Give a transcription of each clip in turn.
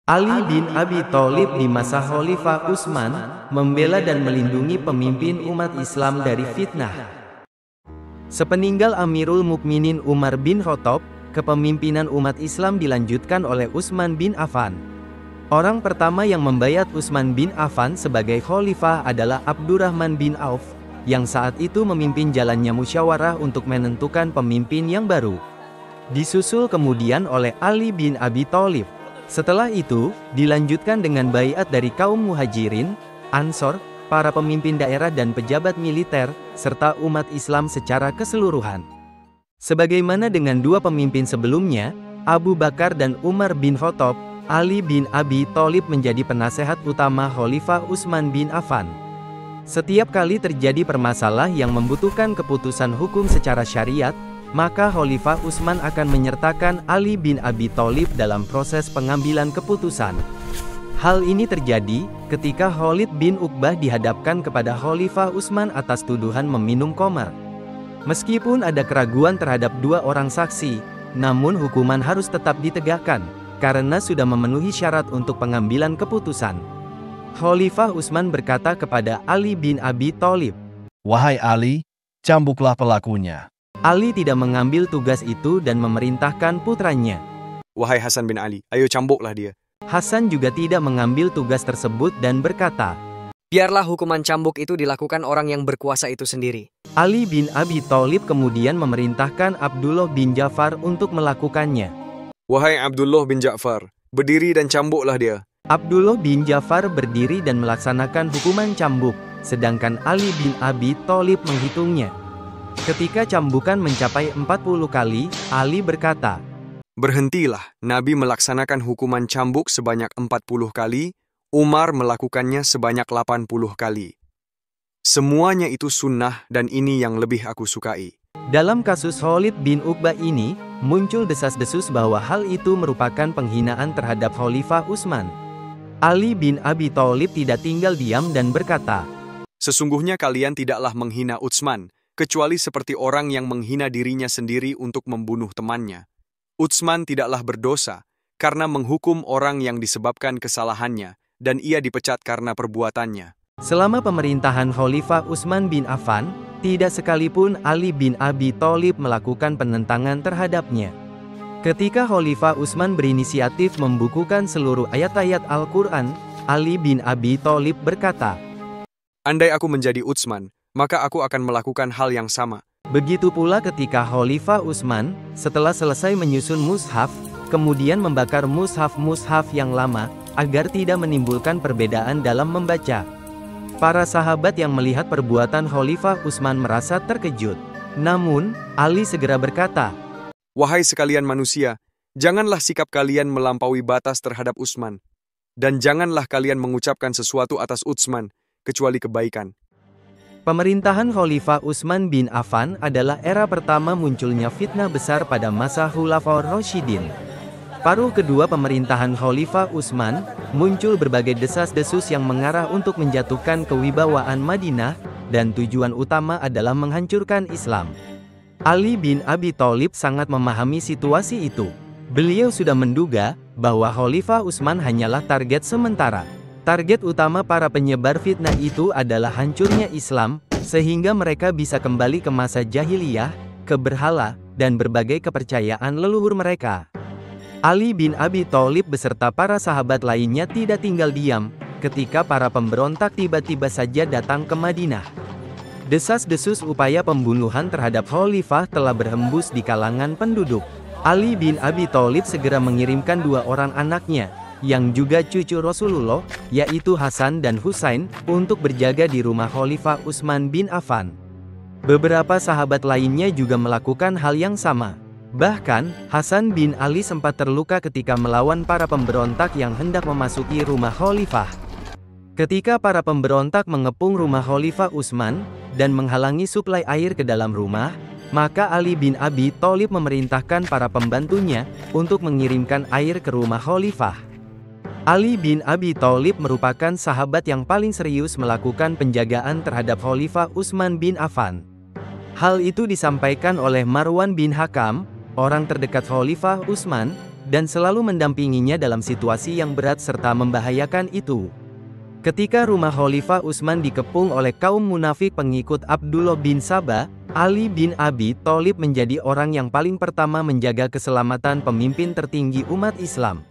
Ali bin Abi Thalib di masa Khalifah Utsman membela dan melindungi pemimpin umat Islam dari fitnah. Sepeninggal Amirul Mukminin Umar bin Khattab, kepemimpinan umat Islam dilanjutkan oleh Utsman bin Affan. Orang pertama yang membayat Utsman bin Affan sebagai khalifah adalah Abdurrahman bin Auf, yang saat itu memimpin jalannya musyawarah untuk menentukan pemimpin yang baru. Disusul kemudian oleh Ali bin Abi Thalib. Setelah itu, dilanjutkan dengan baiat dari kaum Muhajirin, Ansor, para pemimpin daerah dan pejabat militer, serta umat Islam secara keseluruhan. Sebagaimana dengan dua pemimpin sebelumnya, Abu Bakar dan Umar bin Khattab, Ali bin Abi Thalib menjadi penasehat utama Khalifah Utsman bin Affan. Setiap kali terjadi permasalahan yang membutuhkan keputusan hukum secara syariat, maka Khalifah Utsman akan menyertakan Ali bin Abi Thalib dalam proses pengambilan keputusan. Hal ini terjadi ketika Khalid bin Uqbah dihadapkan kepada Khalifah Utsman atas tuduhan meminum khamar. Meskipun ada keraguan terhadap dua orang saksi, namun hukuman harus tetap ditegakkan, karena sudah memenuhi syarat untuk pengambilan keputusan. Khalifah Utsman berkata kepada Ali bin Abi Thalib, "Wahai Ali, cambuklah pelakunya." Ali tidak mengambil tugas itu dan memerintahkan putranya, "Wahai Hasan bin Ali, ayo cambuklah dia." Hasan juga tidak mengambil tugas tersebut dan berkata, "Biarlah hukuman cambuk itu dilakukan orang yang berkuasa itu sendiri." Ali bin Abi Thalib kemudian memerintahkan Abdullah bin Ja'far untuk melakukannya. "Wahai Abdullah bin Ja'far, berdiri dan cambuklah dia." Abdullah bin Ja'far berdiri dan melaksanakan hukuman cambuk, sedangkan Ali bin Abi Thalib menghitungnya. Ketika cambukan mencapai 40 kali, Ali berkata, "Berhentilah, Nabi melaksanakan hukuman cambuk sebanyak 40 kali, Umar melakukannya sebanyak 80 kali. Semuanya itu sunnah dan ini yang lebih aku sukai." Dalam kasus Khalid bin Uqbah ini, muncul desas-desus bahwa hal itu merupakan penghinaan terhadap Khalifah Utsman. Ali bin Abi Thalib tidak tinggal diam dan berkata, "Sesungguhnya kalian tidaklah menghina Utsman, kecuali seperti orang yang menghina dirinya sendiri untuk membunuh temannya. Utsman tidaklah berdosa, karena menghukum orang yang disebabkan kesalahannya, dan ia dipecat karena perbuatannya." Selama pemerintahan Khalifah Utsman bin Affan, tidak sekalipun Ali bin Abi Thalib melakukan penentangan terhadapnya. Ketika Khalifah Utsman berinisiatif membukukan seluruh ayat-ayat Al-Quran, Ali bin Abi Thalib berkata, "Andai aku menjadi Utsman, maka aku akan melakukan hal yang sama." Begitu pula ketika Khalifah Utsman, setelah selesai menyusun mushaf, kemudian membakar mushaf-mushaf yang lama, agar tidak menimbulkan perbedaan dalam membaca. Para sahabat yang melihat perbuatan Khalifah Utsman merasa terkejut. Namun, Ali segera berkata, "Wahai sekalian manusia, janganlah sikap kalian melampaui batas terhadap Utsman, dan janganlah kalian mengucapkan sesuatu atas Utsman, kecuali kebaikan." Pemerintahan Khalifah Utsman bin Affan adalah era pertama munculnya fitnah besar pada masa Khulafaur Rasyidin. Paruh kedua pemerintahan Khalifah Utsman, muncul berbagai desas-desus yang mengarah untuk menjatuhkan kewibawaan Madinah, dan tujuan utama adalah menghancurkan Islam. Ali bin Abi Thalib sangat memahami situasi itu. Beliau sudah menduga bahwa Khalifah Utsman hanyalah target sementara. Target utama para penyebar fitnah itu adalah hancurnya Islam, sehingga mereka bisa kembali ke masa jahiliyah, ke berhala, dan berbagai kepercayaan leluhur mereka. Ali bin Abi Thalib beserta para sahabat lainnya tidak tinggal diam, ketika para pemberontak tiba-tiba saja datang ke Madinah. Desas-desus upaya pembunuhan terhadap Khalifah telah berhembus di kalangan penduduk. Ali bin Abi Thalib segera mengirimkan dua orang anaknya, yang juga cucu Rasulullah, yaitu Hasan dan Husain, untuk berjaga di rumah Khalifah Utsman bin Affan. Beberapa sahabat lainnya juga melakukan hal yang sama. Bahkan, Hasan bin Ali sempat terluka ketika melawan para pemberontak yang hendak memasuki rumah Khalifah. Ketika para pemberontak mengepung rumah Khalifah Utsman, dan menghalangi suplai air ke dalam rumah, maka Ali bin Abi Thalib memerintahkan para pembantunya, untuk mengirimkan air ke rumah Khalifah. Ali bin Abi Thalib merupakan sahabat yang paling serius melakukan penjagaan terhadap Khalifah Utsman bin Affan. Hal itu disampaikan oleh Marwan bin Hakam, orang terdekat Khalifah Utsman, dan selalu mendampinginya dalam situasi yang berat serta membahayakan itu. Ketika rumah Khalifah Utsman dikepung oleh kaum munafik pengikut Abdullah bin Sabah, Ali bin Abi Thalib menjadi orang yang paling pertama menjaga keselamatan pemimpin tertinggi umat Islam.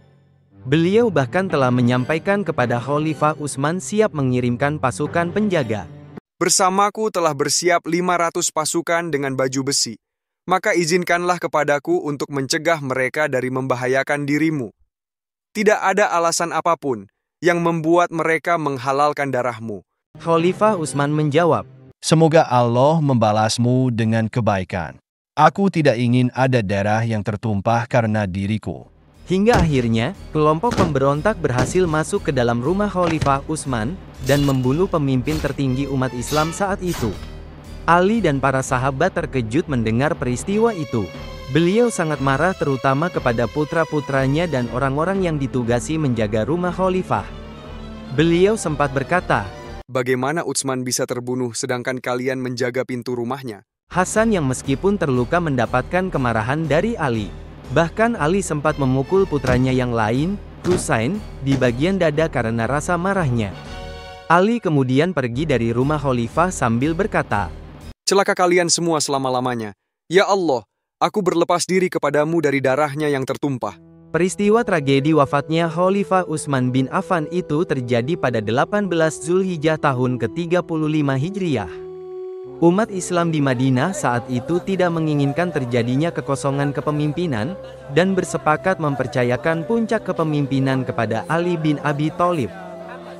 Beliau bahkan telah menyampaikan kepada Khalifah Utsman siap mengirimkan pasukan penjaga. Bersamaku telah bersiap 500 pasukan dengan baju besi. Maka izinkanlah kepadaku untuk mencegah mereka dari membahayakan dirimu. Tidak ada alasan apapun yang membuat mereka menghalalkan darahmu. Khalifah Utsman menjawab, Semoga Allah membalasmu dengan kebaikan. Aku tidak ingin ada darah yang tertumpah karena diriku. Hingga akhirnya, kelompok pemberontak berhasil masuk ke dalam rumah Khalifah Utsman dan membunuh pemimpin tertinggi umat Islam saat itu. Ali dan para sahabat terkejut mendengar peristiwa itu. Beliau sangat marah terutama kepada putra-putranya dan orang-orang yang ditugasi menjaga rumah Khalifah. Beliau sempat berkata, Bagaimana Utsman bisa terbunuh sedangkan kalian menjaga pintu rumahnya? Hasan yang meskipun terluka mendapatkan kemarahan dari Ali. Bahkan Ali sempat memukul putranya yang lain, Husain, di bagian dada karena rasa marahnya. Ali kemudian pergi dari rumah Khalifah sambil berkata, Celaka kalian semua selama-lamanya. Ya Allah, aku berlepas diri kepadamu dari darahnya yang tertumpah. Peristiwa tragedi wafatnya Khalifah Utsman bin Affan itu terjadi pada 18 Zulhijjah tahun ke-35 Hijriah. Umat Islam di Madinah saat itu tidak menginginkan terjadinya kekosongan kepemimpinan, dan bersepakat mempercayakan puncak kepemimpinan kepada Ali bin Abi Thalib.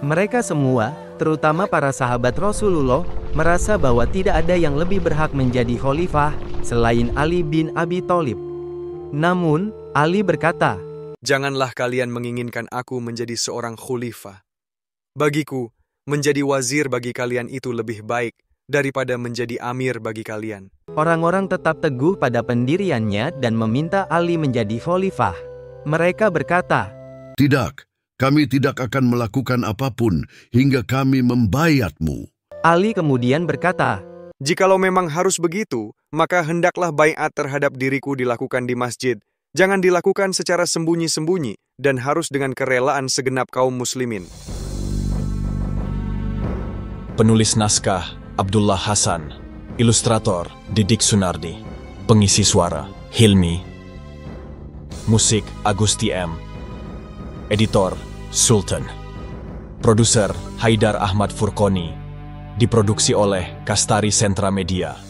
Mereka semua, terutama para sahabat Rasulullah, merasa bahwa tidak ada yang lebih berhak menjadi khalifah selain Ali bin Abi Thalib. Namun, Ali berkata, Janganlah kalian menginginkan aku menjadi seorang khalifah. Bagiku, menjadi wazir bagi kalian itu lebih baik daripada menjadi amir bagi kalian. Orang-orang tetap teguh pada pendiriannya dan meminta Ali menjadi khalifah. Mereka berkata, Tidak, kami tidak akan melakukan apapun hingga kami membayatmu. Ali kemudian berkata, Jikalau memang harus begitu, maka hendaklah baiat terhadap diriku dilakukan di masjid. Jangan dilakukan secara sembunyi-sembunyi dan harus dengan kerelaan segenap kaum muslimin. Penulis naskah Abdullah Hasan, ilustrator Didik Sunardi, pengisi suara Hilmi, musik Agusti M, editor Sultan, produser Haidar Ahmad Furqoni, diproduksi oleh Kastari Sentra Media.